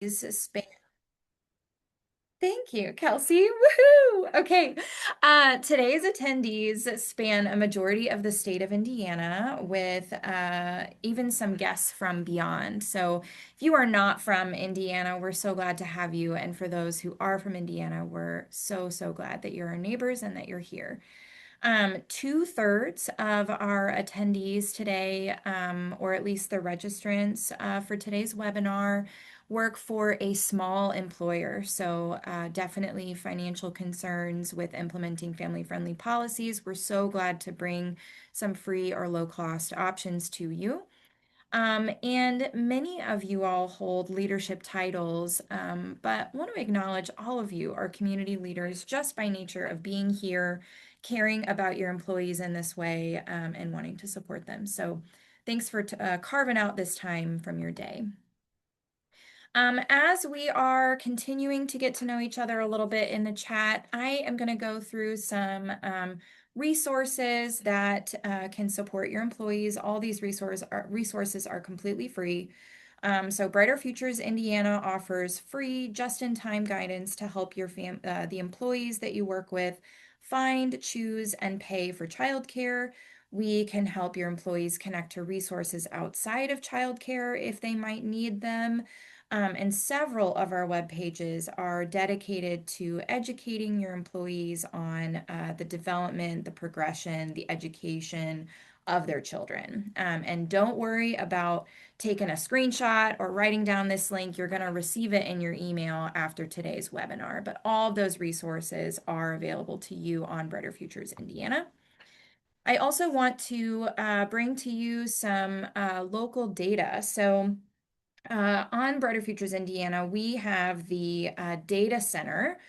Span. Thank you, Kelsey. Woohoo! Okay. Today's attendees span a majority of the state of Indiana with even some guests from beyond. So if you are not from Indiana, we're so glad to have you. And for those who are from Indiana, we're so glad that you're our neighbors and that you're here. Two-thirds of our attendees today, or at least the registrants for today's webinar, work for a small employer. So definitely financial concerns with implementing family-friendly policies. We're so glad to bring some free or low-cost options to you. And many of you all hold leadership titles, but want to acknowledge all of you are community leaders just by nature of being here, caring about your employees in this way, and wanting to support them. So thanks for carving out this time from your day. As we are continuing to get to know each other a little bit in the chat, I am going to go through some resources that can support your employees. All these resources are completely free. So Brighter Futures Indiana offers free, just-in-time guidance to help the employees that you work with find, choose, and pay for childcare. We can help your employees connect to resources outside of childcare if they might need them. And several of our web pages are dedicated to educating your employees on the development, the progression, the education of their children. And don't worry about taking a screenshot or writing down this link. You're going to receive it in your email after today's webinar. But all of those resources are available to you on Brighter Futures Indiana. I also want to bring to you some local data. So on Brighter Futures Indiana, we have the data center.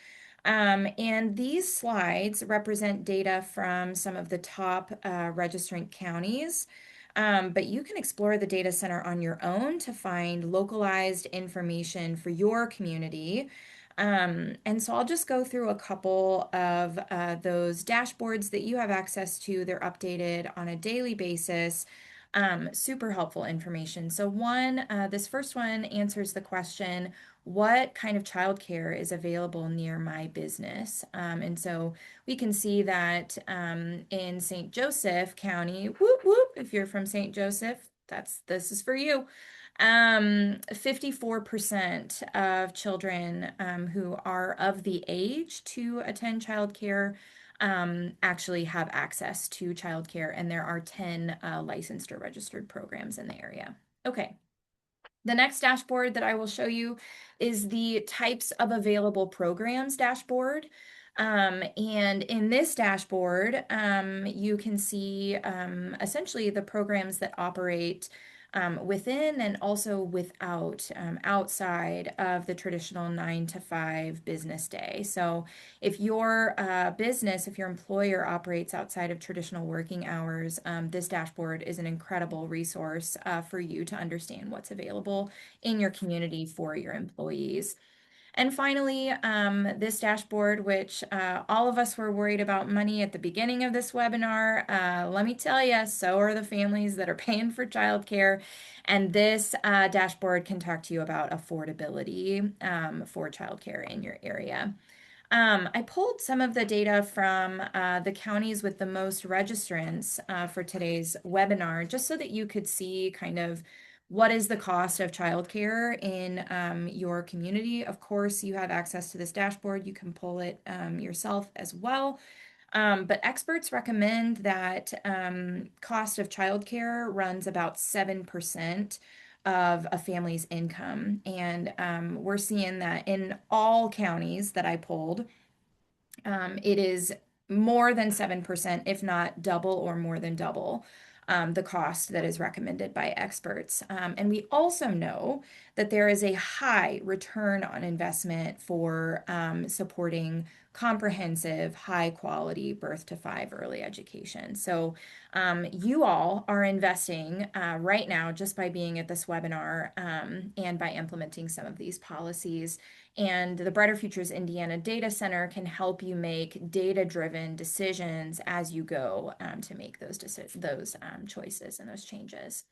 And these slides represent data from some of the top registrant counties. But you can explore the data center on your own to find localized information for your community. And so I'll just go through a couple of those dashboards that you have access to. They're updated on a daily basis. Super helpful information. So this first one answers the question, what kind of childcare is available near my business? And so we can see that in St. Joseph County, whoop, whoop, if you're from St. Joseph, this is for you. 54% of children who are of the age to attend childcare actually have access to childcare, and there are 10 licensed or registered programs in the area. Okay. The next dashboard that I will show you is the types of available programs dashboard. And in this dashboard, you can see essentially the programs that operate within and also without, outside of the traditional 9 to 5 business day. So if your business, if your employer operates outside of traditional working hours, this dashboard is an incredible resource for you to understand what's available in your community for your employees. And finally, this dashboard, which all of us were worried about money at the beginning of this webinar, let me tell you, so are the families that are paying for childcare. And this dashboard can talk to you about affordability for childcare in your area. I pulled some of the data from the counties with the most registrants for today's webinar, just so that you could see kind of what is the cost of childcare in your community. Of course, you have access to this dashboard. You can pull it yourself as well. But experts recommend that cost of childcare runs about 7% of a family's income. And we're seeing that in all counties that I pulled, it is more than 7%, if not double or more than double the cost that is recommended by experts. And we also know that there is a high return on investment for supporting comprehensive, high quality birth to 5 early education. So you all are investing right now just by being at this webinar and by implementing some of these policies. And the Brighter Futures Indiana Data Center can help you make data-driven decisions as you go to make those choices and those changes.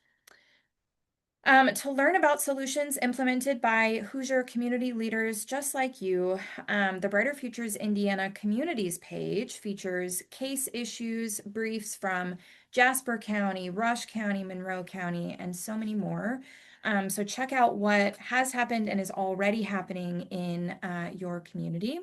To learn about solutions implemented by Hoosier community leaders just like you, the Brighter Futures Indiana Communities page features case issues, briefs from Jasper County, Rush County, Monroe County, and so many more. So check out what has happened and is already happening in your community.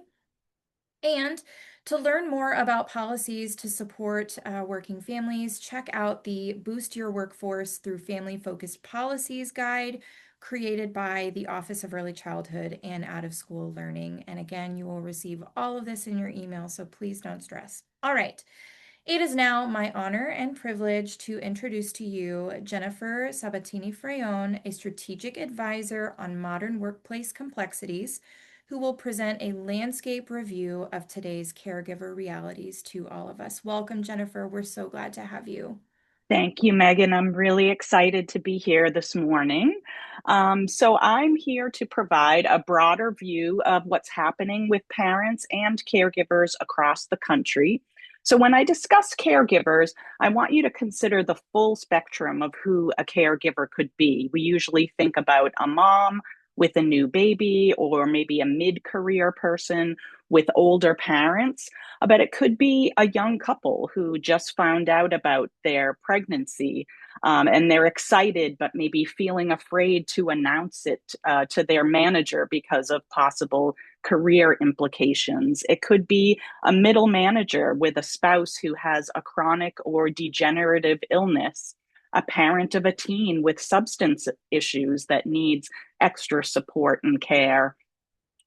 And to learn more about policies to support working families, check out the Boost Your Workforce Through Family Focused Policies guide created by the Office of Early Childhood and Out of School Learning. And again, you will receive all of this in your email, so please don't stress. All right. It is now my honor and privilege to introduce to you Jennifer Sabatini Fraone, a strategic advisor on modern workplace complexities, who will present a landscape review of today's caregiver realities to all of us. Welcome, Jennifer. We're so glad to have you. Thank you, Megan. I'm really excited to be here this morning. So, I'm here to provide a broader view of what's happening with parents and caregivers across the country. So, when I discuss caregivers, I want you to consider the full spectrum of who a caregiver could be. We usually think about a mom with a new baby, or maybe a mid career person with older parents, but it could be a young couple who just found out about their pregnancy, and they're excited, but maybe feeling afraid to announce it to their manager because of possible career implications. It could be a middle manager with a spouse who has a chronic or degenerative illness, a parent of a teen with substance issues that needs extra support and care,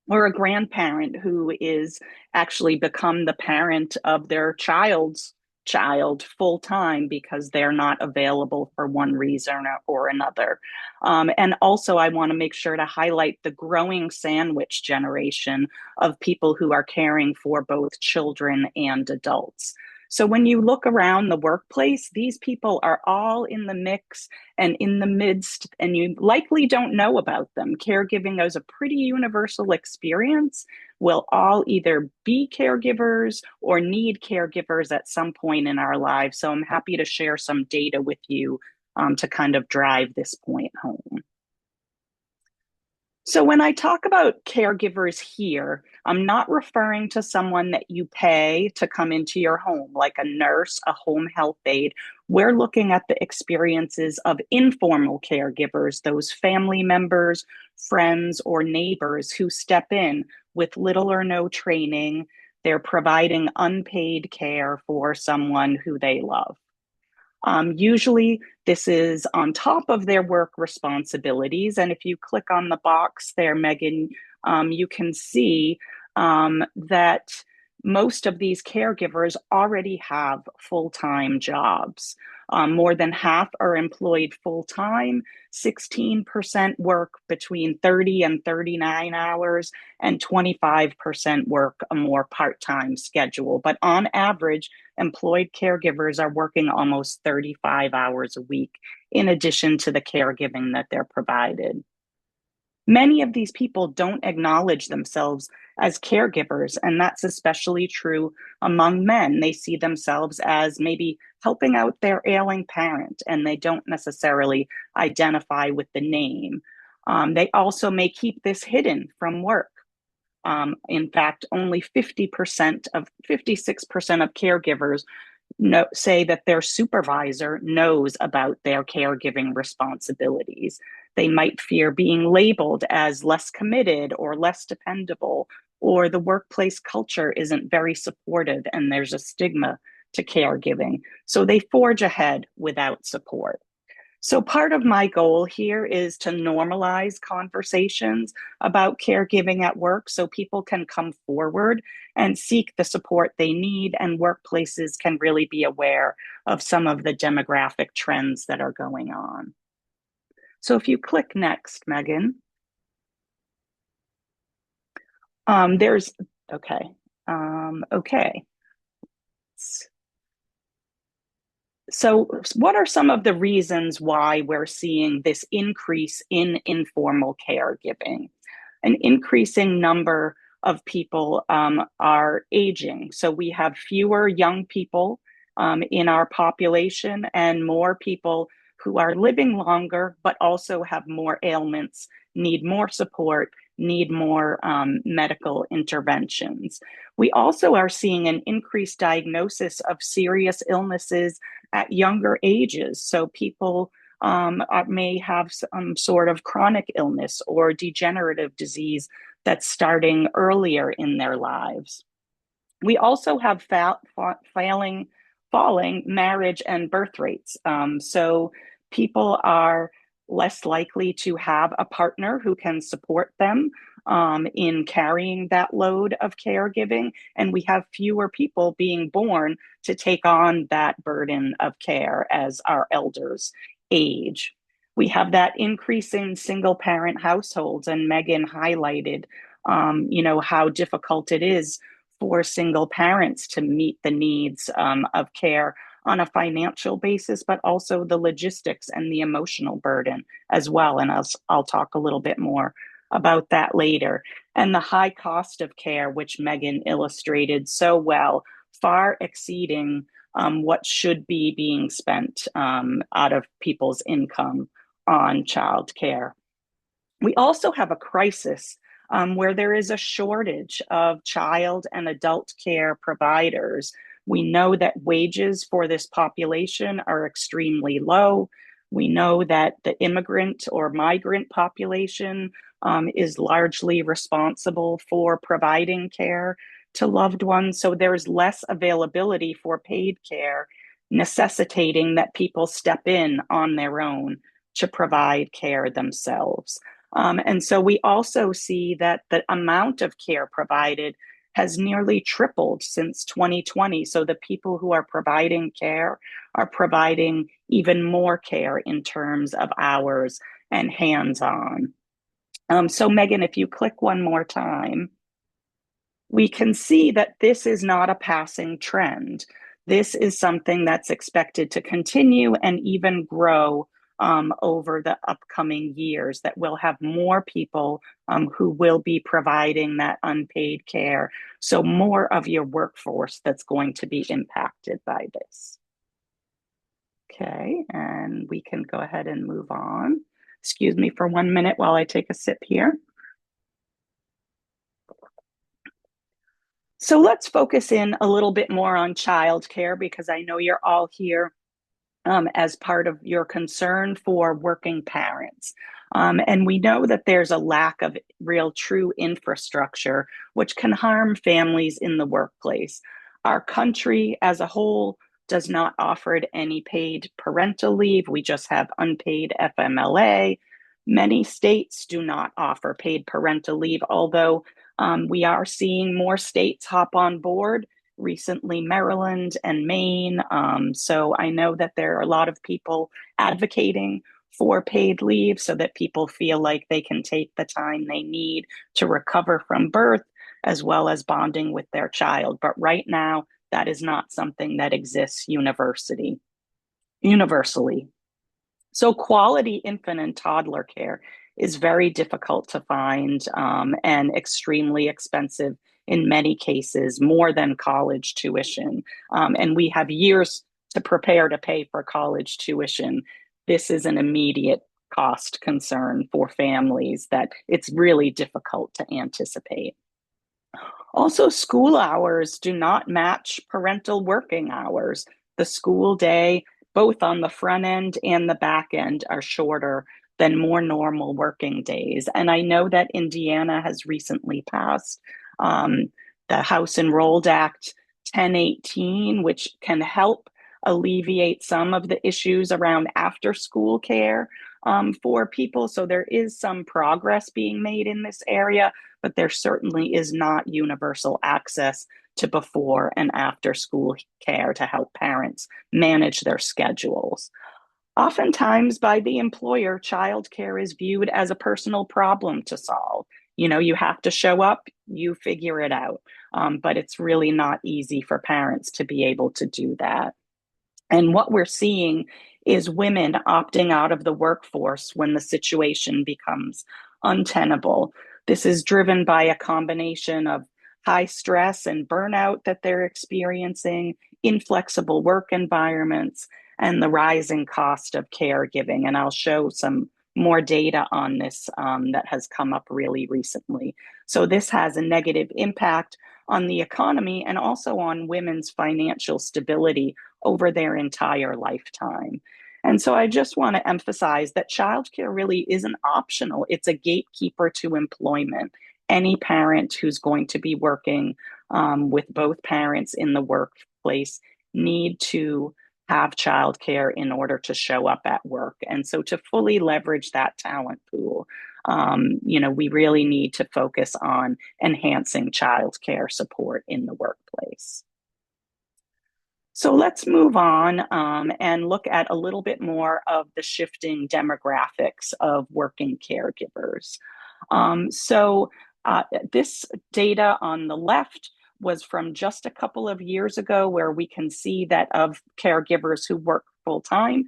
or a grandparent who is actually become the parent of their child's child full time because they're not available for one reason or another. And also, I want to make sure to highlight the growing sandwich generation of people who are caring for both children and adults. So when you look around the workplace, these people are all in the mix and in the midst, and you likely don't know about them. Caregiving is a pretty universal experience. We'll all either be caregivers or need caregivers at some point in our lives. So I'm happy to share some data with you to kind of drive this point home. So when I talk about caregivers here, I'm not referring to someone that you pay to come into your home, like a nurse, a home health aide. We're looking at the experiences of informal caregivers, those family members, friends, or neighbors who step in with little or no training. They're providing unpaid care for someone who they love. Usually, this is on top of their work responsibilities. And if you click on the box there, Megan, you can see that most of these caregivers already have full-time jobs. More than half are employed full-time, 16% work between 30 and 39 hours, and 25% work a more part-time schedule. But on average, employed caregivers are working almost 35 hours a week, in addition to the caregiving that they're provided. Many of these people don't acknowledge themselves as caregivers, and that's especially true among men. They see themselves as maybe helping out their ailing parent, and they don't necessarily identify with the name. They also may keep this hidden from work. In fact, only 56% of caregivers say that their supervisor knows about their caregiving responsibilities. They might fear being labeled as less committed or less dependable, or the workplace culture isn't very supportive and there's a stigma to caregiving. So they forge ahead without support. So, part of my goal here is to normalize conversations about caregiving at work so people can come forward and seek the support they need, and workplaces can really be aware of some of the demographic trends that are going on. So, if you click next, Megan, there's okay. Okay. So, what are some of the reasons why we're seeing this increase in informal caregiving? An increasing number of people are aging. So, we have fewer young people in our population and more people who are living longer, but also have more ailments, need more support, need more medical interventions. We also are seeing an increased diagnosis of serious illnesses at younger ages. So people may have some sort of chronic illness or degenerative disease that's starting earlier in their lives. We also have falling marriage and birth rates. So people are less likely to have a partner who can support them in carrying that load of caregiving. And we have fewer people being born to take on that burden of care as our elders age. We have that increase in single parent households, and Megan highlighted, how difficult it is for single parents to meet the needs of care on a financial basis, but also the logistics and the emotional burden as well. And I'll talk a little bit more about that later. And the high cost of care, which Megan illustrated so well, far exceeding what should be being spent out of people's income on childcare. We also have a crisis where there is a shortage of child and adult care providers. We know that wages for this population are extremely low. We know that the immigrant or migrant population is largely responsible for providing care to loved ones. So there's less availability for paid care, necessitating that people step in on their own to provide care themselves. And so we also see that the amount of care provided has nearly tripled since 2020. So the people who are providing care are providing even more care in terms of hours and hands-on. So Megan, if you click one more time, we can see that this is not a passing trend. This is something that's expected to continue and even grow over the upcoming years, that we'll have more people who will be providing that unpaid care. So more of your workforce that's going to be impacted by this. Okay, and we can go ahead and move on. Excuse me for 1 minute while I take a sip here. So let's focus in a little bit more on childcare, because I know you're all here as part of your concern for working parents. And we know that there's a lack of real true infrastructure, which can harm families in the workplace. Our country as a whole does not offer any paid parental leave. We just have unpaid FMLA. Many states do not offer paid parental leave, although we are seeing more states hop on board. Recently, Maryland and Maine. So I know that there are a lot of people advocating for paid leave so that people feel like they can take the time they need to recover from birth, as well as bonding with their child. But right now, that is not something that exists universally. So quality infant and toddler care is very difficult to find and extremely expensive in many cases, more than college tuition. And we have years to prepare to pay for college tuition. This is an immediate cost concern for families that it's really difficult to anticipate. Also, school hours do not match parental working hours. The school day, both on the front end and the back end, are shorter than more normal working days. And I know that Indiana has recently passed the House Enrolled Act 1018, which can help alleviate some of the issues around after school care for people. So there is some progress being made in this area, but there certainly is not universal access to before and after school care to help parents manage their schedules. Oftentimes, by the employer, childcare is viewed as a personal problem to solve. You have to show up, you figure it out. But it's really not easy for parents to be able to do that. And what we're seeing is women opting out of the workforce when the situation becomes untenable. This is driven by a combination of high stress and burnout that they're experiencing, inflexible work environments, and the rising cost of caregiving. And I'll show some more data on this that has come up really recently. So this has a negative impact on the economy and also on women's financial stability over their entire lifetime. And so I just want to emphasize that childcare really isn't optional. It's a gatekeeper to employment. Any parent who's going to be working with both parents in the workplace need to have childcare in order to show up at work. And so to fully leverage that talent pool, we really need to focus on enhancing childcare support in the workplace. So let's move on and look at a little bit more of the shifting demographics of working caregivers. This data on the left was from just a couple of years ago, where we can see that of caregivers who work full time,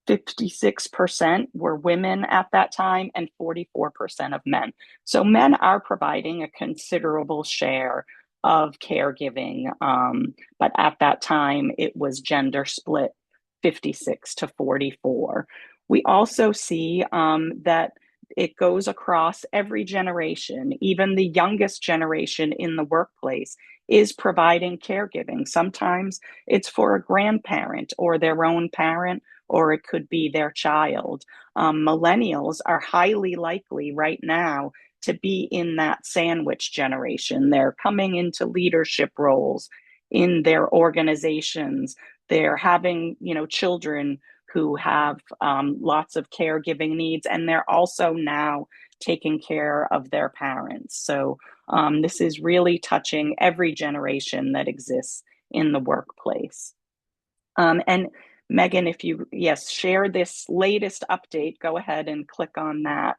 56% were women at that time and 44% of men. So men are providing a considerable share of caregiving. But at that time, it was gender split 56 to 44. We also see that it goes across every generation. Even the youngest generation in the workplace is providing caregiving. Sometimes it's for a grandparent or their own parent, or it could be their child. Millennials are highly likely right now to be in that sandwich generation. They're coming into leadership roles in their organizations. They're having, children who have lots of caregiving needs, and they're also now taking care of their parents. So this is really touching every generation that exists in the workplace. And Megan, if you, yes, share this latest update, go ahead and click on that.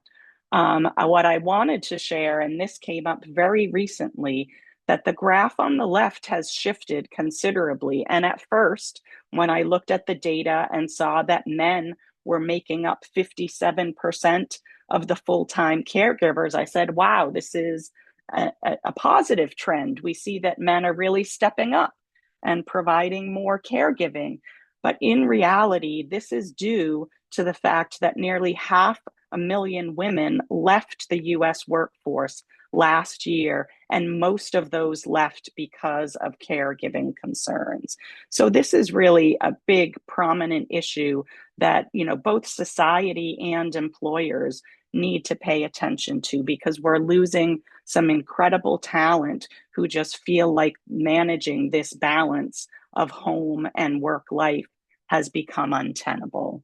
What I wanted to share, and this came up very recently, that the graph on the left has shifted considerably. And at first, when I looked at the data and saw that men were making up 57% of the full-time caregivers, I said, wow, this is a positive trend. We see that men are really stepping up and providing more caregiving. But in reality, this is due to the fact that nearly 500,000 women left the US workforce last year, and most of those left because of caregiving concerns. So this is really a big, prominent issue that, both society and employers need to pay attention to, because we're losing some incredible talent who just feel like managing this balance of home and work life has become untenable.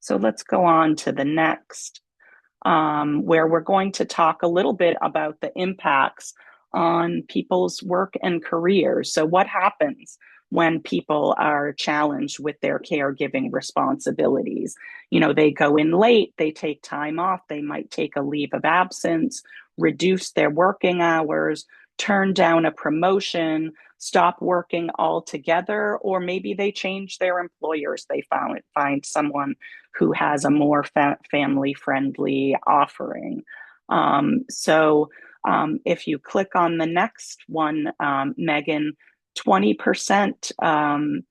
So let's go on to the next, where we're going to talk a little bit about the impacts on people's work and careers. So what happens when people are challenged with their caregiving responsibilities? They go in late, they take time off, they might take a leave of absence, reduce their working hours, turn down a promotion, stop working altogether, or maybe they change their employers. They find someone who has a more family-friendly offering. If you click on the next one, Megan, 20%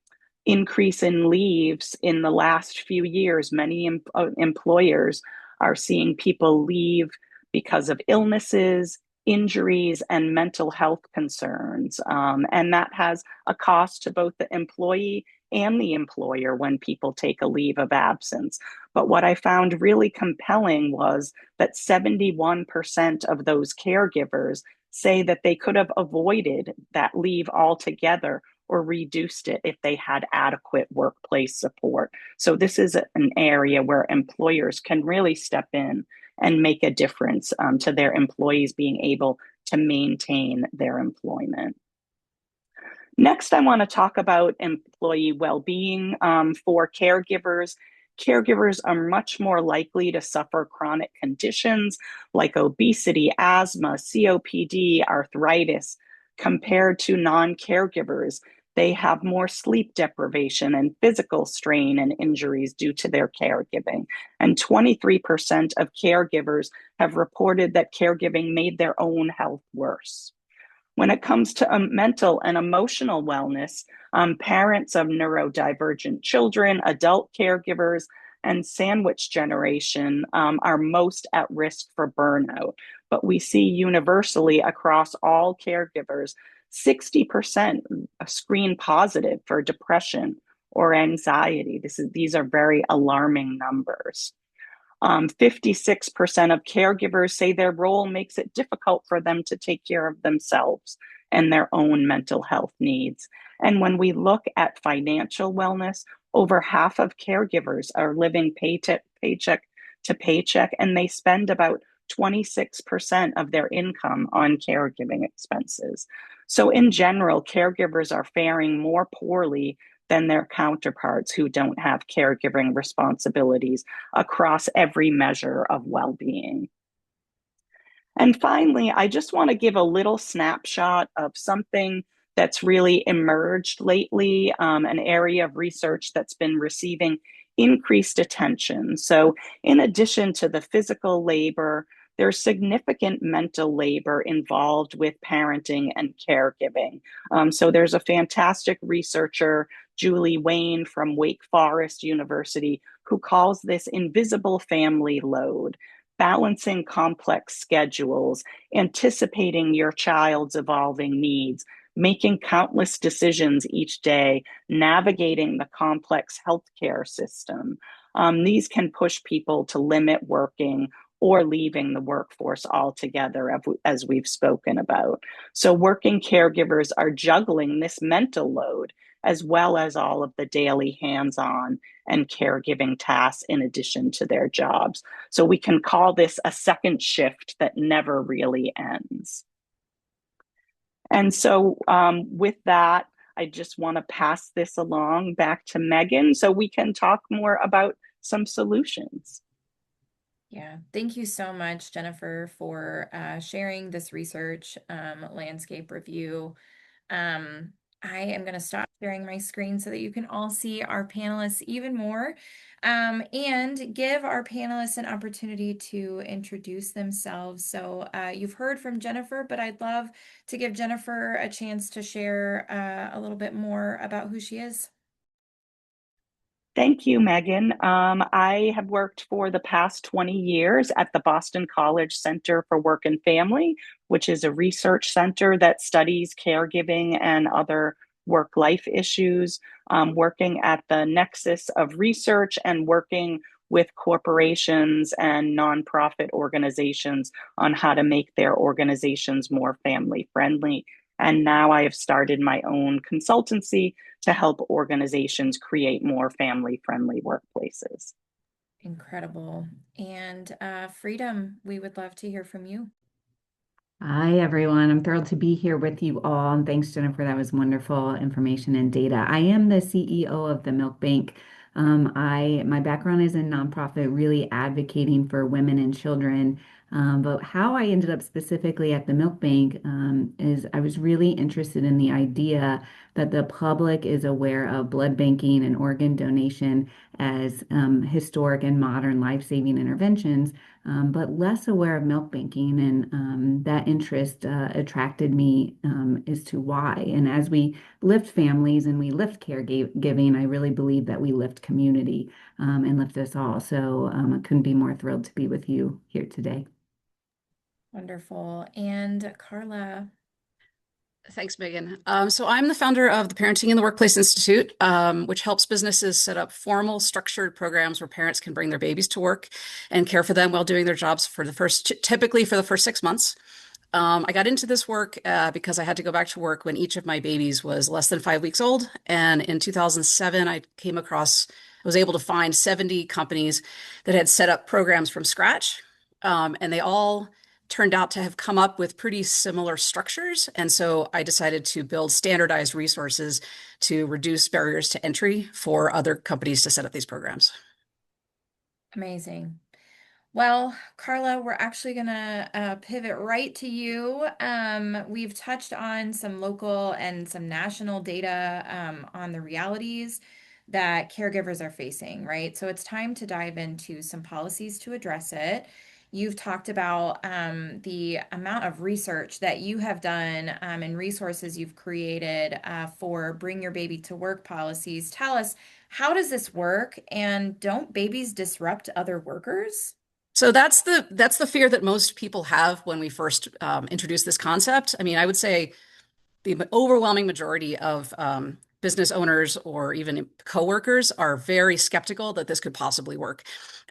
increase in leaves in the last few years. Many employers are seeing people leave because of illnesses, injuries, and mental health concerns. And that has a cost to both the employee and the employer when people take a leave of absence. But what I found really compelling was that 71% of those caregivers say that they could have avoided that leave altogether or reduced it if they had adequate workplace support. So this is an area where employers can really step in and make a difference to their employees being able to maintain their employment. Next, I want to talk about employee well-being for caregivers. Caregivers are much more likely to suffer chronic conditions like obesity, asthma, COPD, arthritis, compared to non-caregivers. They have more sleep deprivation and physical strain and injuries due to their caregiving. And 23% of caregivers have reported that caregiving made their own health worse. When it comes to mental and emotional wellness, parents of neurodivergent children, adult caregivers, and sandwich generation are most at risk for burnout. But we see universally across all caregivers, 60% screen positive for depression or anxiety. These are very alarming numbers. 56% of caregivers say their role makes it difficult for them to take care of themselves and their own mental health needs. And when we look at financial wellness, over half of caregivers are living paycheck to paycheck, and they spend about 26% of their income on caregiving expenses. So, in general, caregivers are faring more poorly than their counterparts who don't have caregiving responsibilities across every measure of well being. And finally, I just want to give a little snapshot of something that's really emerged lately, an area of research that's been receiving increased attention. So, in addition to the physical labor, there's significant mental labor involved with parenting and caregiving. So, there's a fantastic researcher, Julie Wayne from Wake Forest University, who calls this invisible family load, balancing complex schedules, anticipating your child's evolving needs, making countless decisions each day, navigating the complex healthcare system. These can push people to limit working or leaving the workforce altogether, as we've spoken about. So, working caregivers are juggling this mental load as well as all of the daily hands on and caregiving tasks in addition to their jobs. So we can call this a second shift that never really ends. And so, with that, I just want to pass this along back to Megan so we can talk more about some solutions. Yeah, thank you so much, Jennifer, for sharing this research landscape review. Um, I am going to stop sharing my screen so that you can all see our panelists even more, and give our panelists an opportunity to introduce themselves. So you've heard from Jennifer, but I'd love to give Jennifer a chance to share a little bit more about who she is. Thank you, Megan. I have worked for the past 20 years at the Boston College Center for Work and Family, which is a research center that studies caregiving and other work life issues, working at the nexus of research and working with corporations and nonprofit organizations on how to make their organizations more family friendly. And now I have started my own consultancy to help organizations create more family friendly workplaces. Incredible. And Freedom, we would love to hear from you. Hi, everyone. I'm thrilled to be here with you all. And thanks, Jennifer. That was wonderful information and data. I am the CEO of the Milk Bank. My background is in nonprofit, really advocating for women and children. But how I ended up specifically at the Milk Bank is I was really interested in the idea that the public is aware of blood banking and organ donation as historic and modern life-saving interventions, but less aware of milk banking. And that interest attracted me as to why. And as we lift families and we lift caregiving, I really believe that we lift community and lift us all. So I couldn't be more thrilled to be with you here today. Wonderful. And Carla. Thanks, Megan. So I'm the founder of the Parenting in the Workplace Institute, which helps businesses set up formal, structured programs where parents can bring their babies to work and care for them while doing their jobs typically for the first 6 months. I got into this work because I had to go back to work when each of my babies was less than 5 weeks old. And in 2007, I was able to find 70 companies that had set up programs from scratch. And they all turned out to have come up with pretty similar structures. And so I decided to build standardized resources to reduce barriers to entry for other companies to set up these programs. Amazing. Well, Carla, we're actually going to pivot right to you. We've touched on some local and some national data on the realities that caregivers are facing, right? So it's time to dive into some policies to address it. you've talked about the amount of research that you have done and resources you've created for Bring Your Baby to Work policies. Tell us, how does this work? And don't babies disrupt other workers? So that's the fear that most people have when we first introduce this concept. I mean, I would say the overwhelming majority of business owners or even coworkers are very skeptical that this could possibly work.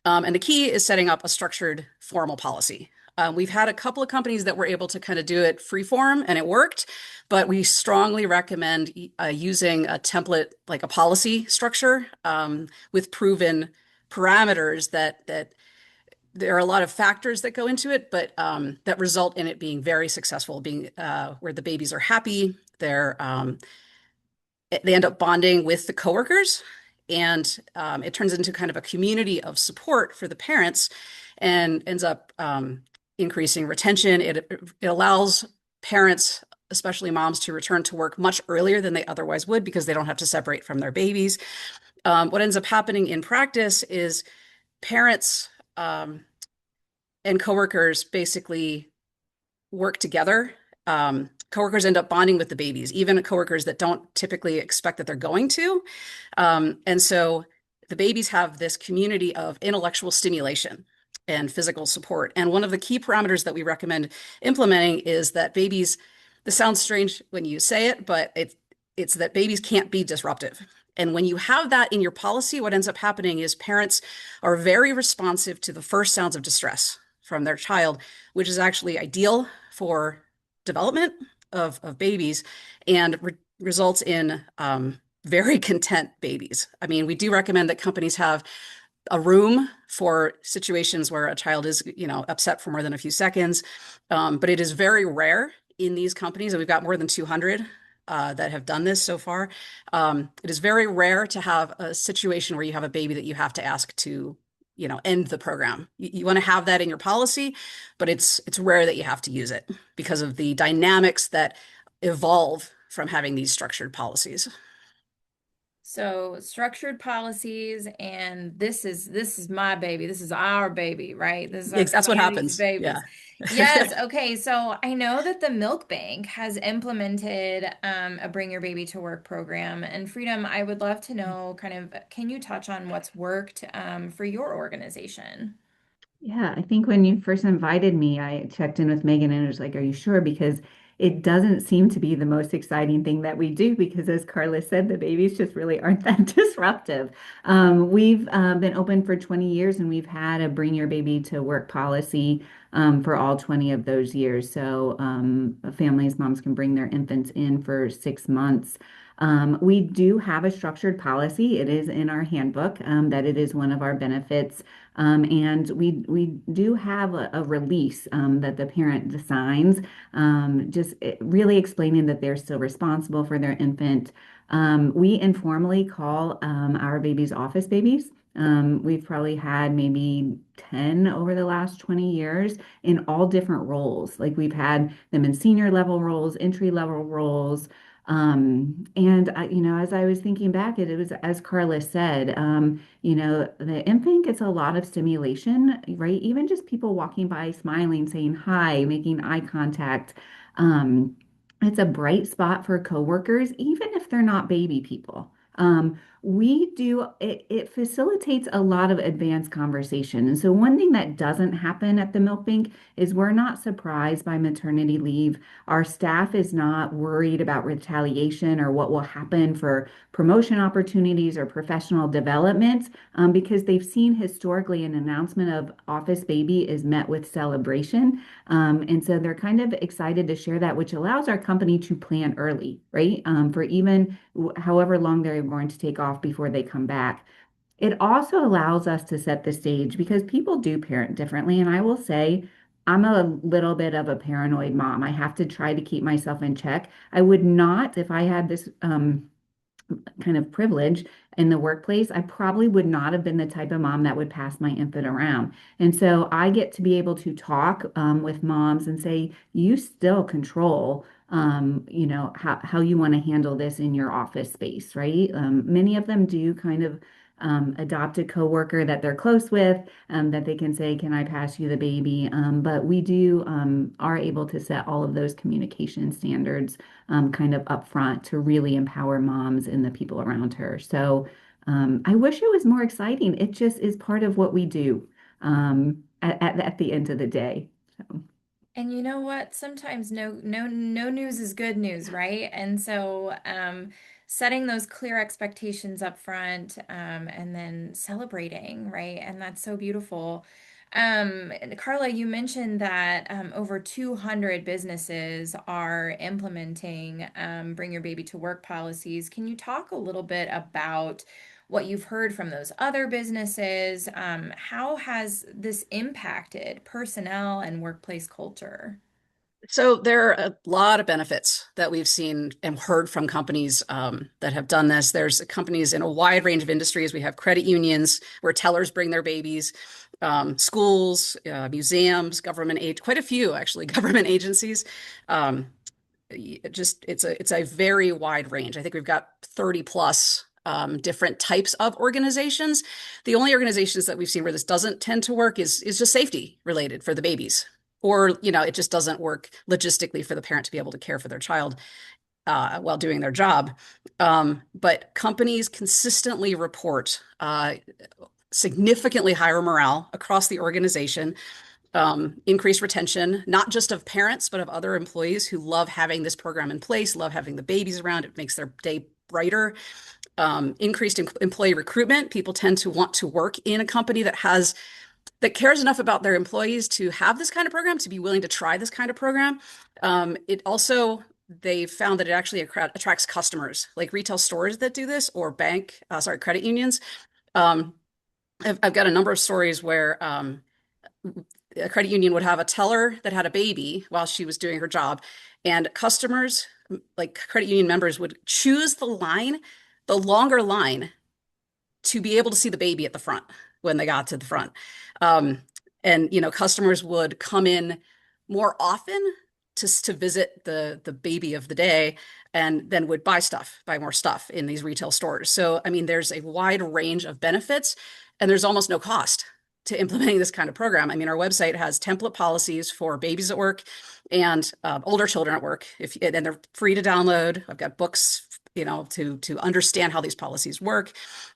And the key is setting up a structured, formal policy. We've had a couple of companies that were able to kind of do it free form and it worked, but we strongly recommend using a template like a policy structure with proven parameters that there are a lot of factors that go into it, but that result in it being very successful, being where the babies are happy, they end up bonding with the coworkers, and it turns into kind of a community of support for the parents, and ends up increasing retention. It allows parents, especially moms, to return to work much earlier than they otherwise would because they don't have to separate from their babies. What ends up happening in practice is parents and coworkers basically work together. Coworkers end up bonding with the babies, even coworkers that don't typically expect that they're going to. And so the babies have this community of intellectual stimulation and physical support. And one of the key parameters that we recommend implementing is that babies, this sounds strange when you say it, but it's that babies can't be disruptive. And when you have that in your policy, what ends up happening is parents are very responsive to the first sounds of distress from their child, which is actually ideal for development of babies and results in very content babies. I mean, we do recommend that companies have a room for situations where a child is, upset for more than a few seconds. But it is very rare in these companies, and we've got more than 200 that have done this so far. It is very rare to have a situation where you have a baby that you have to ask to, end the program. You want to have that in your policy, but it's rare that you have to use it because of the dynamics that evolve from having these structured policies. So structured policies, and this is my baby. This is our baby, right? This is our That's what community's happens. babies. Yeah. Yes. Okay. So I know that the Milk Bank has implemented a Bring Your Baby to Work program. And Freedom, I would love to know kind of, can you touch on what's worked for your organization? Yeah, I think when you first invited me, I checked in with Megan and was like, "Are you sure?" Because it doesn't seem to be the most exciting thing that we do because, as Carla said, the babies just really aren't that disruptive. We've been open for 20 years and we've had a Bring Your Baby to Work policy for all 20 of those years. So families, moms can bring their infants in for 6 months. We do have a structured policy. It is in our handbook that it is one of our benefits. And we do have a release that the parent signs, really explaining that they're still responsible for their infant. We informally call our babies office babies. We've probably had maybe 10 over the last 20 years in all different roles. Like we've had them in senior level roles, entry level roles. And as I was thinking back, it was as Carla said, the infant gets a lot of stimulation, right? Even just people walking by, smiling, saying hi, making eye contact. Um, it's a bright spot for coworkers, even if they're not baby people. It facilitates a lot of advanced conversation. And so one thing that doesn't happen at the milk bank is we're not surprised by maternity leave. Our staff is not worried about retaliation or what will happen for promotion opportunities or professional development because they've seen historically an announcement of office baby is met with celebration. And so they're kind of excited to share that, which allows our company to plan early, right? For even however long they're going to take off before they come back. It also allows us to set the stage because people do parent differently. And I will say, I'm a little bit of a paranoid mom. I have to try to keep myself in check. I would not, if I had this kind of privilege in the workplace, I probably would not have been the type of mom that would pass my infant around. And so I get to be able to talk with moms and say, you still control, how you want to handle this in your office space, right? Many of them do kind of adopted coworker that they're close with, that they can say, "Can I pass you the baby?" But we do are able to set all of those communication standards kind of upfront to really empower moms and the people around her. So I wish it was more exciting. It just is part of what we do at the end of the day. So. And you know what? Sometimes no news is good news, right? And so setting those clear expectations up front, and then celebrating, right? And that's so beautiful. And Carla, you mentioned that over 200 businesses are implementing bring your baby to work policies. Can you talk a little bit about what you've heard from those other businesses? How has this impacted personnel and workplace culture? So there are a lot of benefits that we've seen and heard from companies that have done this. There's companies in a wide range of industries. We have credit unions where tellers bring their babies, schools, museums, government aid, quite a few actually, government agencies. Um, it's a very wide range. I think we've got 30 plus different types of organizations. The only organizations that we've seen where this doesn't tend to work is just safety related for the babies. Or, it just doesn't work logistically for the parent to be able to care for their child while doing their job. But companies consistently report significantly higher morale across the organization, increased retention, not just of parents, but of other employees who love having this program in place, love having the babies around. It makes their day brighter. Increased employee recruitment. People tend to want to work in a company that cares enough about their employees to have this kind of program, to be willing to try this kind of program. It also, they found that it actually attracts customers, like retail stores that do this, or credit unions. I've got a number of stories where a credit union would have a teller that had a baby while she was doing her job, and customers, like credit union members, would choose the longer line, to be able to see the baby at the front when they got to the front. Um, and customers would come in more often to visit the baby of the day, and then would buy more stuff in these retail stores. So, I mean, there's a wide range of benefits, and there's almost no cost to implementing this kind of program. I mean, our website has template policies for babies at work and older children at work, and they're free to download. I've got books, to understand how these policies work.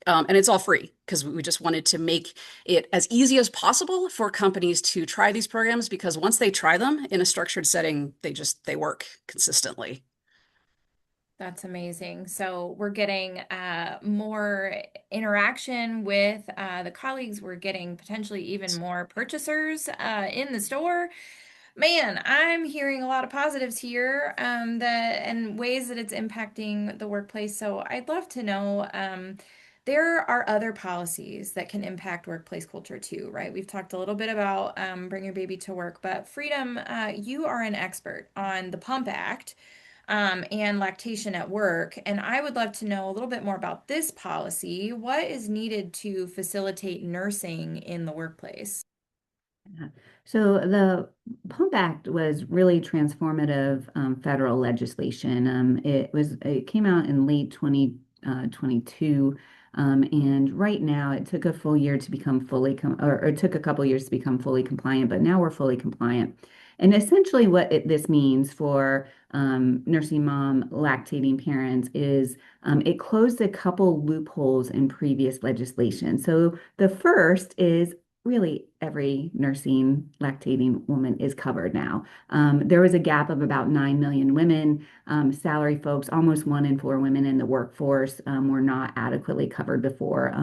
And it's all free because we just wanted to make it as easy as possible for companies to try these programs, because once they try them in a structured setting, they work consistently. That's amazing. So we're getting more interaction with the colleagues. We're getting potentially even more purchasers in the store. Man, I'm hearing a lot of positives here, that and ways that it's impacting the workplace. So I'd love to know, there are other policies that can impact workplace culture too, right? We've talked a little bit about bring your baby to work, but Freedom, you are an expert on the Pump Act, and lactation at work, and I would love to know a little bit more about this policy. What is needed to facilitate nursing in the workplace? Yeah. So the Pump Act was really transformative federal legislation. It came out in late 2022, and right now it took a full year to become or it took a couple years to become fully compliant, but now we're fully compliant. And essentially, what this means for nursing mom lactating parents is it closed a couple loopholes in previous legislation. So the first is really every nursing lactating woman is covered now. There was a gap of about 9 million women, salary folks, almost 1 in 4 women in the workforce were not adequately covered before.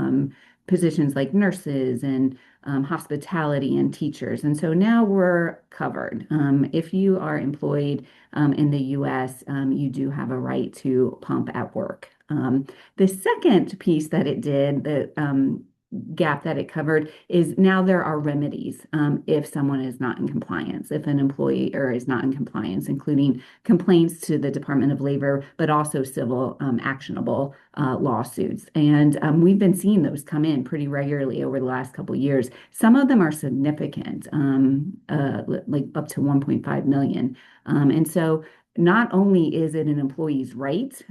Positions like nurses and hospitality and teachers. And so now we're covered. If you are employed in the US, you do have a right to pump at work. The second piece that it did, the gap that it covered, is now there are remedies if someone is not in compliance, if an employee or is not in compliance, including complaints to the Department of Labor, but also civil actionable lawsuits. And we've been seeing those come in pretty regularly over the last couple of years. Some of them are significant, like up to 1.5 million. And so not only is it an employee's right,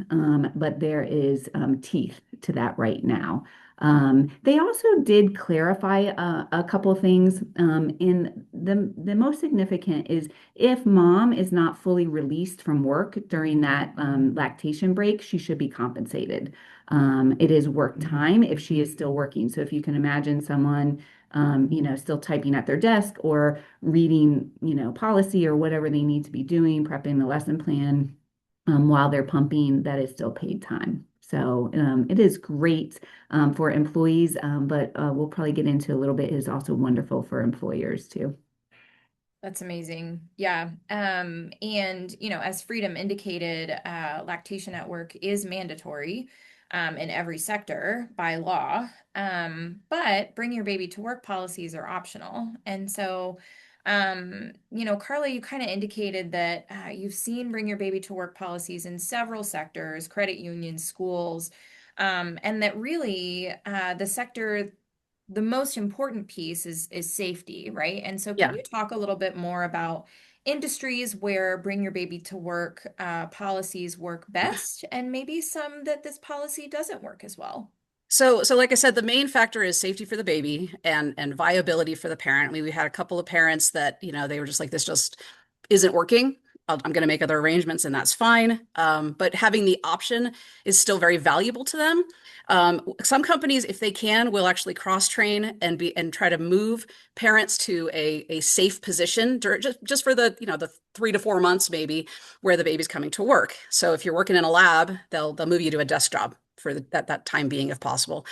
but there is teeth to that right now. They also did clarify a couple things. In the most significant is if mom is not fully released from work during that lactation break, she should be compensated. It is work time if she is still working. So if you can imagine someone, still typing at their desk or reading, policy or whatever they need to be doing, prepping the lesson plan while they're pumping, that is still paid time. So it is great for employees, but we'll probably get into a little bit. It is also wonderful for employers too. That's amazing. Yeah. And as Freedom indicated, lactation at work is mandatory in every sector by law. But bring your baby to work policies are optional. And so, Carla, you kind of indicated that you've seen bring your baby to work policies in several sectors, credit unions, schools, and that really the most important piece is safety, right? And so can Yeah. you talk a little bit more about industries where bring your baby to work policies work best and maybe some that this policy doesn't work as well? So like I said, the main factor is safety for the baby and viability for the parent. I mean, we had a couple of parents that, they were just like, this just isn't working. I'm going to make other arrangements and that's fine. But having the option is still very valuable to them. Some companies, if they can, will actually cross-train and try to move parents to a safe position just for the 3 to 4 months maybe where the baby's coming to work. So if you're working in a lab, they'll move you to a desk job for that time being if possible.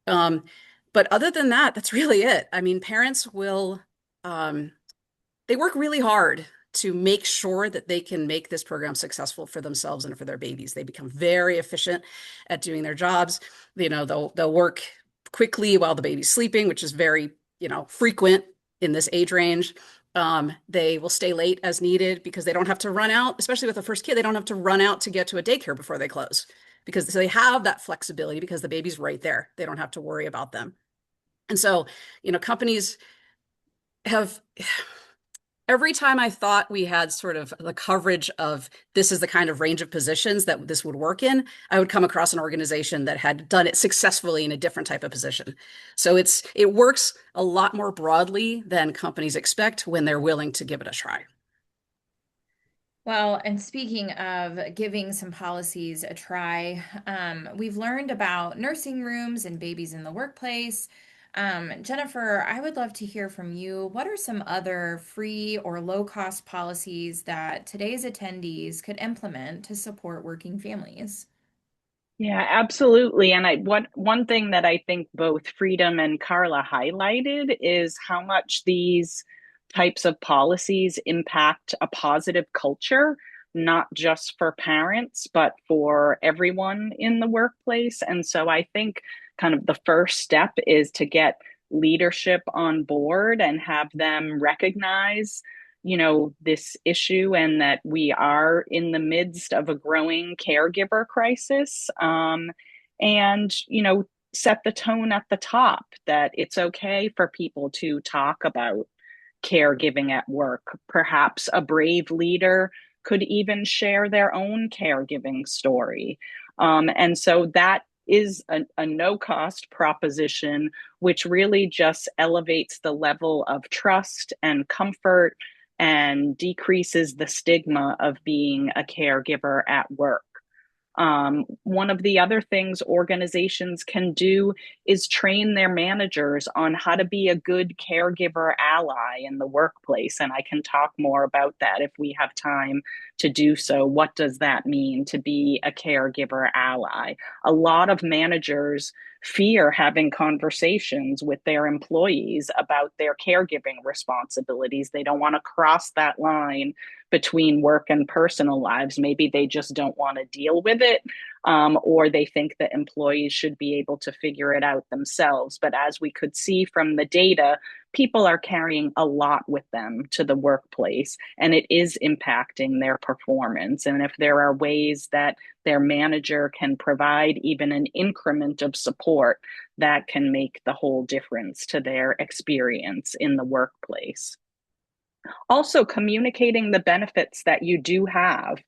Um, but other than that, that's really it. I mean, parents will they work really hard to make sure that they can make this program successful for themselves and for their babies. They become very efficient at doing their jobs. They'll work quickly while the baby's sleeping, which is very, frequent in this age range. They will stay late as needed because they don't have to run out, especially with the first kid, they don't have to run out to get to a daycare before they close because they have that flexibility because the baby's right there. They don't have to worry about them. And so, companies have every time I thought we had sort of the coverage of this is the kind of range of positions that this would work in, I would come across an organization that had done it successfully in a different type of position. So it works a lot more broadly than companies expect when they're willing to give it a try. Well, and speaking of giving some policies a try, we've learned about nursing rooms and babies in the workplace. Jennifer, I would love to hear from you. What are some other free or low-cost policies that today's attendees could implement to support working families? Yeah, absolutely. And one thing that I think both Freedom and Carla highlighted is how much these types of policies impact a positive culture, not just for parents, but for everyone in the workplace. And so I think kind of the first step is to get leadership on board and have them recognize this issue and that we are in the midst of a growing caregiver crisis. And set the tone at the top that it's okay for people to talk about caregiving at work. Perhaps a brave leader could even share their own caregiving story. And so that is a no cost proposition, which really just elevates the level of trust and comfort and decreases the stigma of being a caregiver at work. One of the other things organizations can do is train their managers on how to be a good caregiver ally in the workplace. And I can talk more about that if we have time to do so. What does that mean to be a caregiver ally? A lot of managers fear having conversations with their employees about their caregiving responsibilities. They don't want to cross that line between work and personal lives. Maybe they just don't want to deal with it, or they think that employees should be able to figure it out themselves. But as we could see from the data, people are carrying a lot with them to the workplace, and it is impacting their performance. And if there are ways that their manager can provide even an increment of support, that can make the whole difference to their experience in the workplace. Also, communicating the benefits that you do have.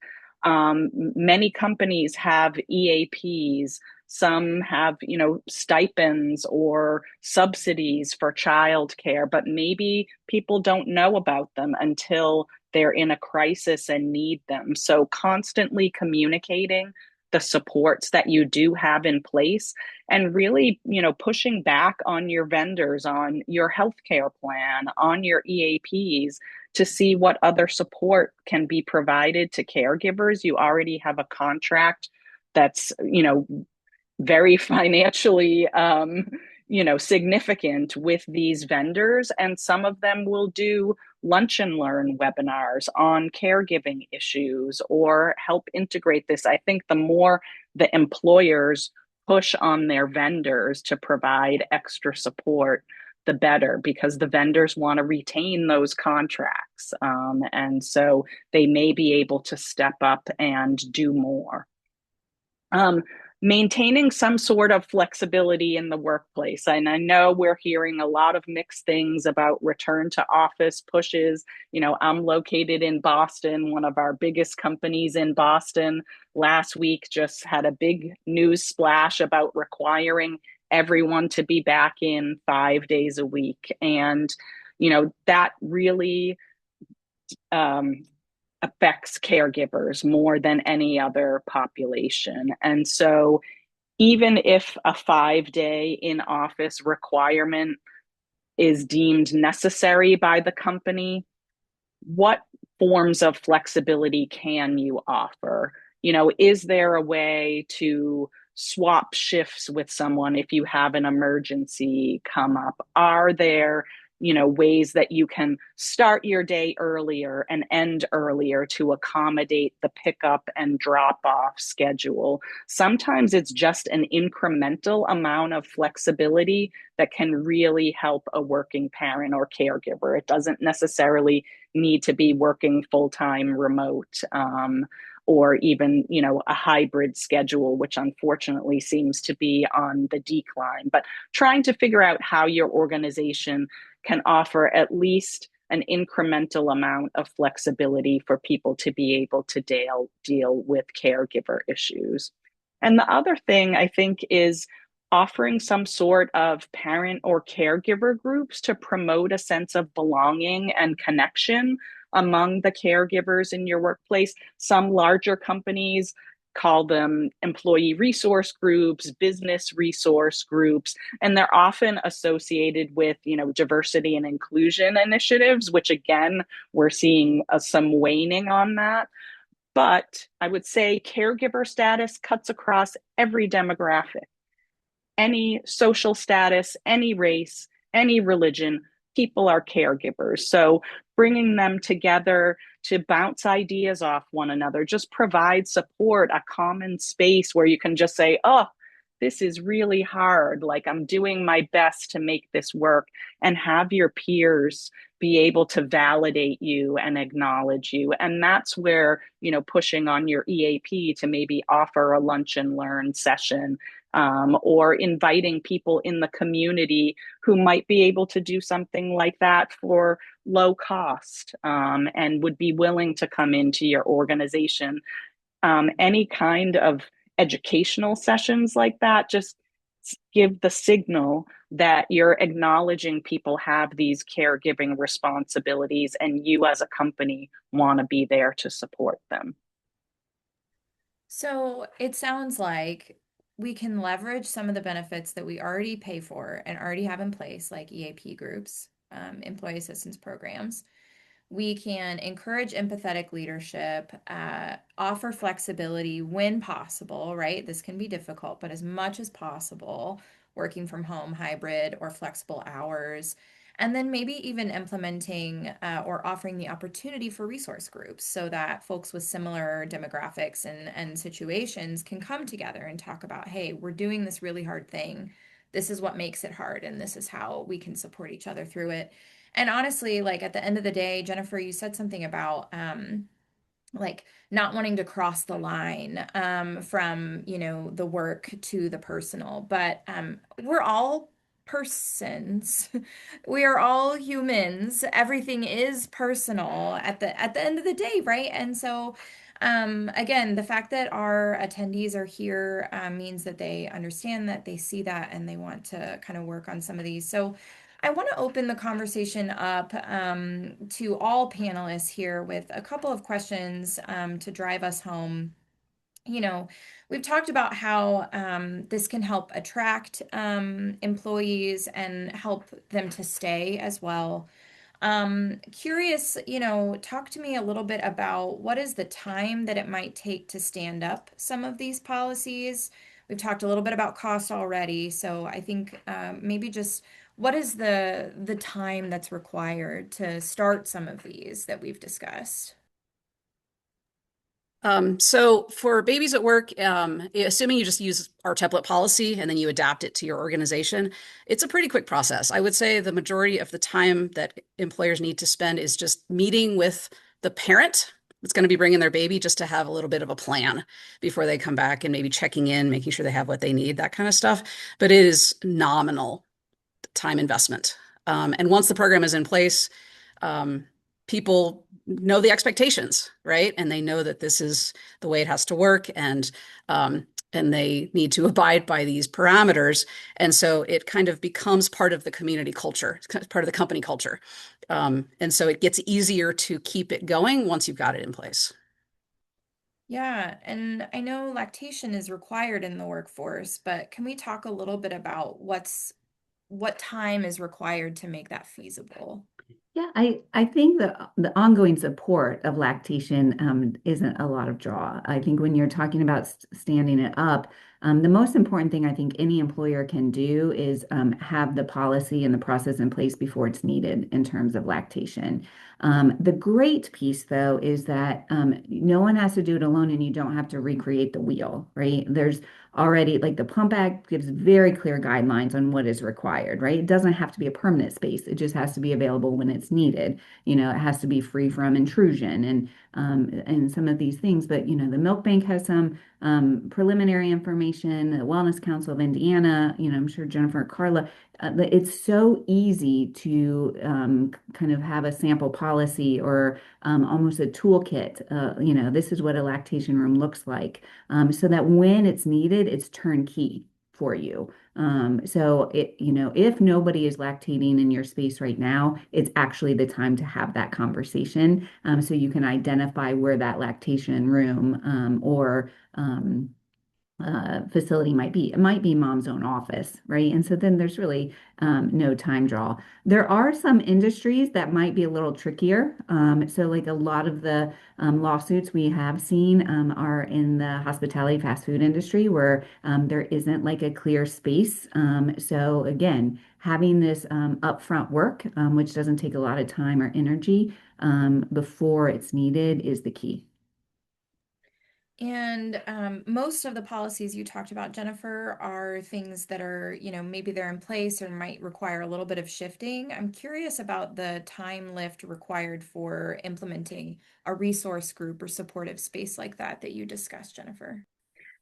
Many companies have EAPs, Some have, stipends or subsidies for childcare, but maybe people don't know about them until they're in a crisis and need them. So constantly communicating the supports that you do have in place, and really, pushing back on your vendors, on your healthcare plan, on your EAPs, to see what other support can be provided to caregivers. You already have a contract that's, very financially significant with these vendors, and some of them will do lunch and learn webinars on caregiving issues or help integrate this. I think the more the employers push on their vendors to provide extra support, the better, because the vendors want to retain those contracts, and so they may be able to step up and do more. um, Maintaining some sort of flexibility in the workplace. And I know we're hearing a lot of mixed things about return to office pushes. I'm located in Boston. One of our biggest companies in Boston last week just had a big news splash about requiring everyone to be back in 5 days a week. And, that really affects caregivers more than any other population. And so, even if a 5 day in office requirement is deemed necessary by the company, what forms of flexibility can you offer? Is there a way to swap shifts with someone if you have an emergency come up? Are there, ways that you can start your day earlier and end earlier to accommodate the pickup and drop off schedule? Sometimes it's just an incremental amount of flexibility that can really help a working parent or caregiver. It doesn't necessarily need to be working full-time remote, or even, a hybrid schedule, which unfortunately seems to be on the decline. But trying to figure out how your organization can offer at least an incremental amount of flexibility for people to be able to deal with caregiver issues. And the other thing I think is offering some sort of parent or caregiver groups to promote a sense of belonging and connection among the caregivers in your workplace. Some larger companies call them employee resource groups, business resource groups, and they're often associated with, diversity and inclusion initiatives, which again, we're seeing some waning on that. But I would say caregiver status cuts across every demographic, any social status, any race, any religion. People are caregivers. So bringing them together to bounce ideas off one another, just provide support, a common space where you can just say, oh, this is really hard. Like, I'm doing my best to make this work, and have your peers be able to validate you and acknowledge you. And that's where, pushing on your EAP to maybe offer a lunch and learn session, or inviting people in the community who might be able to do something like that for low cost, and would be willing to come into your organization. Any kind of educational sessions like that just give the signal that you're acknowledging people have these caregiving responsibilities, and you as a company want to be there to support them. So it sounds like we can leverage some of the benefits that we already pay for and already have in place, like EAP groups, employee assistance programs. We can encourage empathetic leadership, offer flexibility when possible, right? This can be difficult, but as much as possible, working from home, hybrid, or flexible hours. And then maybe even implementing or offering the opportunity for resource groups so that folks with similar demographics and situations can come together and talk about, hey, we're doing this really hard thing. This is what makes it hard, and this is how we can support each other through it. And honestly, like at the end of the day, Jennifer, you said something about like not wanting to cross the line from, the work to the personal. But we're all persons. We are all humans. Everything is personal at the end of the day, right? And so Again, the fact that our attendees are here means that they understand that, they see that, and they want to kind of work on some of these. So I want to open the conversation up to all panelists here with a couple of questions to drive us home. You know, we've talked about how this can help attract employees and help them to stay as well. Curious, talk to me a little bit about what is the time that it might take to stand up some of these policies. We've talked a little bit about cost already, so I think maybe just what is the time that's required to start some of these that we've discussed? So for babies at work, assuming you just use our template policy and then you adapt it to your organization, it's a pretty quick process. I would say the majority of the time that employers need to spend is just meeting with the parent that's going to be bringing their baby just to have a little bit of a plan before they come back and maybe checking in, making sure they have what they need, that kind of stuff. But it is nominal time investment. And once the program is in place, um, people know the expectations, right? And they know that this is the way it has to work, and they need to abide by these parameters. And so it kind of becomes part of the community culture, it's kind of part of the company culture. And so it gets easier to keep it going once you've got it in place. Yeah, and I know lactation is required in the workforce, but can we talk a little bit about what time is required to make that feasible? Yeah, I think the ongoing support of lactation isn't a lot of draw. I think when you're talking about standing it up, the most important thing I think any employer can do is have the policy and the process in place before it's needed in terms of lactation. The great piece, though, is that no one has to do it alone and you don't have to recreate the wheel, right? There's already, like the Pump Act gives very clear guidelines on what is required, right? It doesn't have to be a permanent space. It just has to be available when it's needed. It has to be free from intrusion and some of these things. But the milk bank has some preliminary information. The Wellness Council of Indiana, I'm sure Jennifer and Carla. It's so easy to kind of have a sample policy or almost a toolkit. This is what a lactation room looks like, so that when it's needed, it's turnkey for you. If nobody is lactating in your space right now, it's actually the time to have that conversation. So you can identify where that lactation room or facility might be. It might be mom's own office, right? And so then there's really no time draw. There are some industries that might be a little trickier. So like a lot of the lawsuits we have seen are in the hospitality fast food industry where there isn't like a clear space. So again, having this upfront work, which doesn't take a lot of time or energy before it's needed, is the key. And most of the policies you talked about, Jennifer, are things that are, maybe they're in place or might require a little bit of shifting. I'm curious about the time lift required for implementing a resource group or supportive space like that you discussed, Jennifer.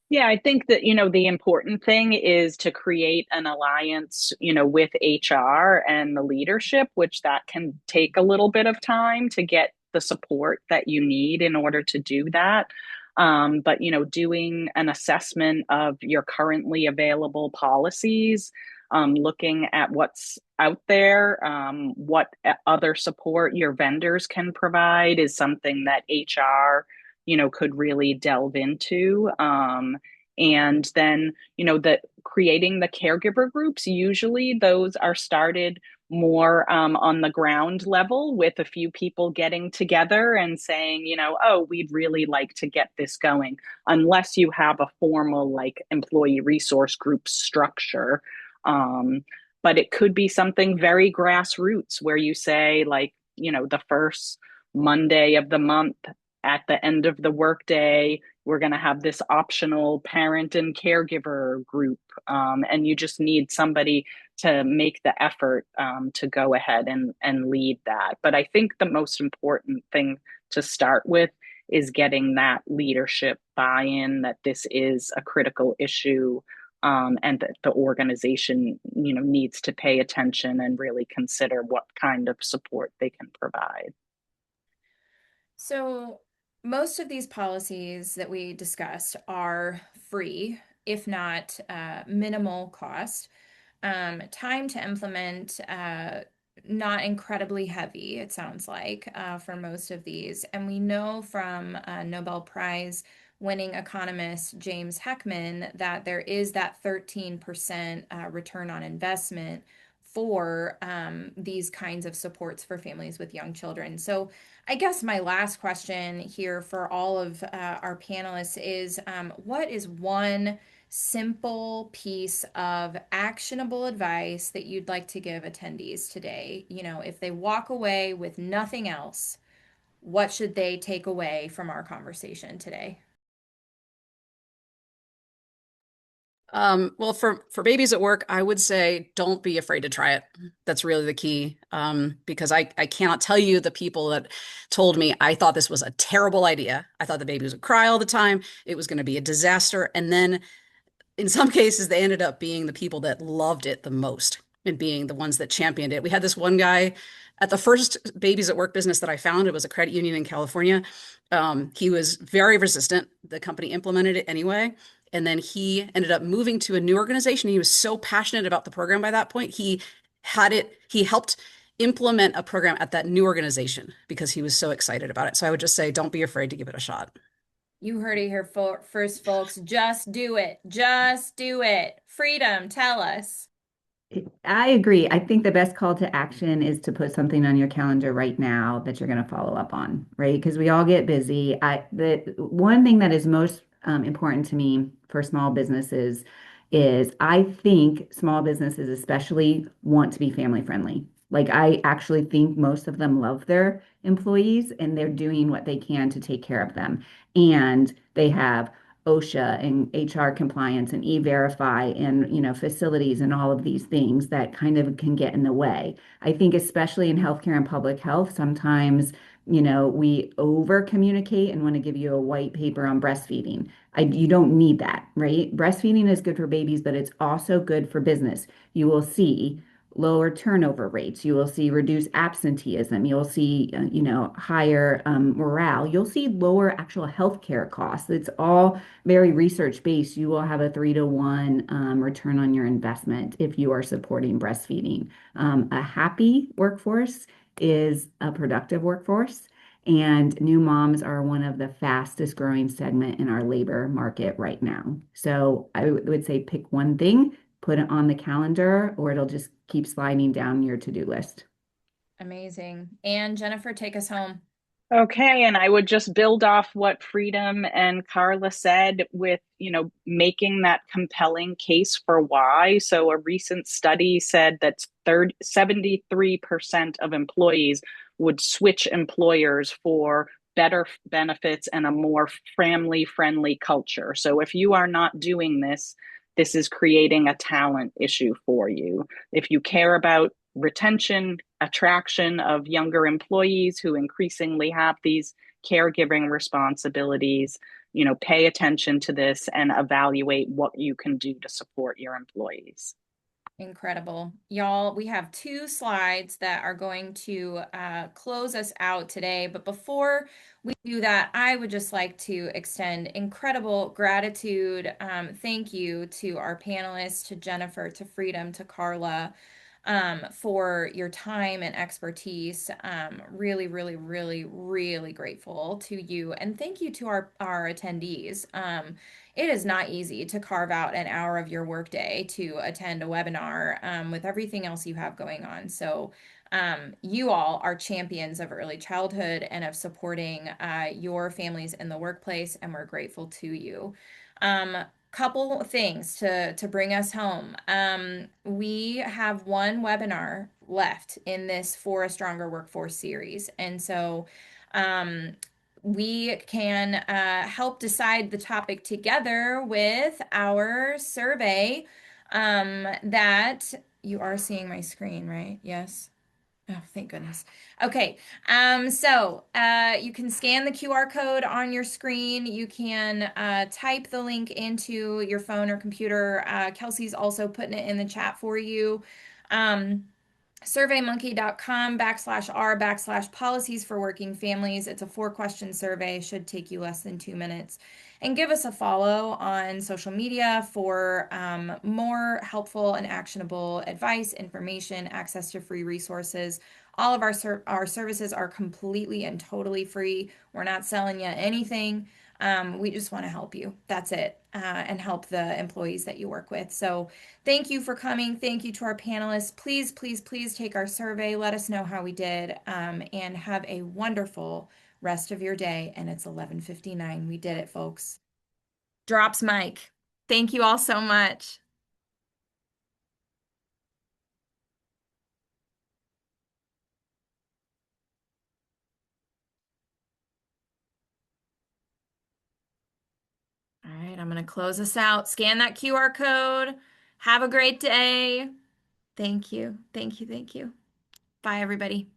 Yeah, I think that, the important thing is to create an alliance, with HR and the leadership, which that can take a little bit of time to get the support that you need in order to do that. But, doing an assessment of your currently available policies, looking at what's out there, what other support your vendors can provide is something that HR could really delve into. And then, the creating the caregiver groups, usually those are started more on the ground level with a few people getting together and saying, oh, we'd really like to get this going, unless you have a formal like employee resource group structure. But it could be something very grassroots where you say, like, the first Monday of the month at the end of the workday, we're going to have this optional parent and caregiver group. And you just need somebody to make the effort to go ahead and lead that. But I think the most important thing to start with is getting that leadership buy-in that this is a critical issue, and that the organization, needs to pay attention and really consider what kind of support they can provide. So most of these policies that we discussed are free, if not minimal cost. Time to implement, not incredibly heavy, it sounds like, for most of these. And we know from Nobel Prize winning economist James Heckman that there is that 13% return on investment for these kinds of supports for families with young children. So I guess my last question here for all of our panelists is what is one simple piece of actionable advice that you'd like to give attendees today? You know, if they walk away with nothing else, what should they take away from our conversation today? Well, for babies at work, I would say don't be afraid to try it. That's really the key. Because I cannot tell you the people that told me I thought this was a terrible idea. I thought the babies would cry all the time. It was going to be a disaster. And then in some cases, they ended up being the people that loved it the most and being the ones that championed it. We had this one guy at the first babies at work business that I found. It was a credit union in California. He was very resistant. The company implemented it anyway. And then he ended up moving to a new organization. He was so passionate about the program by that point. He helped implement a program at that new organization because he was so excited about it. So I would just say, don't be afraid to give it a shot. You heard it here first, folks. Just do it. Just do it. Freedom, tell us. I agree. I think the best call to action is to put something on your calendar right now that you're going to follow up on, right? Because we all get busy. The one thing that is most important to me for small businesses is I think small businesses especially want to be family friendly. Like I actually think most of them love their employees and they're doing what they can to take care of them. And they have OSHA and HR compliance and E-Verify and facilities and all of these things that kind of can get in the way. I think especially in healthcare and public health, sometimes we over communicate and want to give you a white paper on breastfeeding. You don't need that, right? Breastfeeding is good for babies, but it's also good for business. You will see lower turnover rates. You will see reduced absenteeism. You'll see, higher morale. You'll see lower actual healthcare costs. It's all very research based. You will have a 3-to-1 return on your investment if you are supporting breastfeeding. A happy workforce is a productive workforce. And new moms are one of the fastest growing segment in our labor market right now. So I would say pick one thing, put it on the calendar, or it'll just keep sliding down your to-do list. Amazing. And Jennifer, take us home. Okay, and I would just build off what Freedom and Carla said with, making that compelling case for why. So a recent study said that 73% of employees would switch employers for better benefits and a more family-friendly culture. So if you are not doing this, this is creating a talent issue for you. If you care about retention, attraction of younger employees who increasingly have these caregiving responsibilities, pay attention to this and evaluate what you can do to support your employees. Incredible. Y'all, we have two slides that are going to close us out today. But before we do that, I would just like to extend incredible gratitude. Thank you to our panelists, to Jennifer, to Freedom, to Carla, for your time and expertise. Really, really, really, really grateful to you. And thank you to our attendees. It is not easy to carve out an hour of your workday to attend a webinar with everything else you have going on. So you all are champions of early childhood and of supporting your families in the workplace, and we're grateful to you. Couple things to bring us home. We have one webinar left in this For a Stronger Workforce series, and so we can help decide the topic together with our survey that you are seeing my screen, right? Yes. Oh, thank goodness. Okay. You can scan the QR code on your screen. You can type the link into your phone or computer. Kelsey's also putting it in the chat for you. Um, surveymonkey.com/r/policies for working families. It's a 4-question survey, should take you less than 2 minutes. And give us a follow on social media for more helpful and actionable advice, information, access to free resources. All of our services are completely and totally free. We're not selling you anything. We just want to help you. That's it. And help the employees that you work with. So thank you for coming. Thank you to our panelists. Please, please, please take our survey. Let us know how we did, and have a wonderful rest of your day. And it's 11:59. We did it, folks. Drops mic. Thank you all so much. All right, I'm going to close us out. Scan that QR code. Have a great day. Thank you. Thank you. Thank you. Bye, everybody.